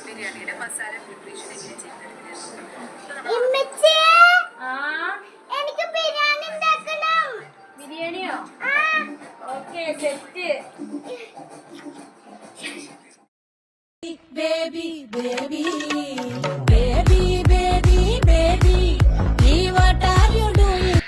ബിരിയാണിയുടെ മസാല പ്രിപ്പറേഷൻ എങ്ങനെ ചെയ്തെടുക്കുന്നത്? എനിക്ക് ബിരിയാണി ഉണ്ടാക്കണം. ബിരിയാണിയോ? Okay, set. Baby, baby, baby, baby, baby, what are you doing?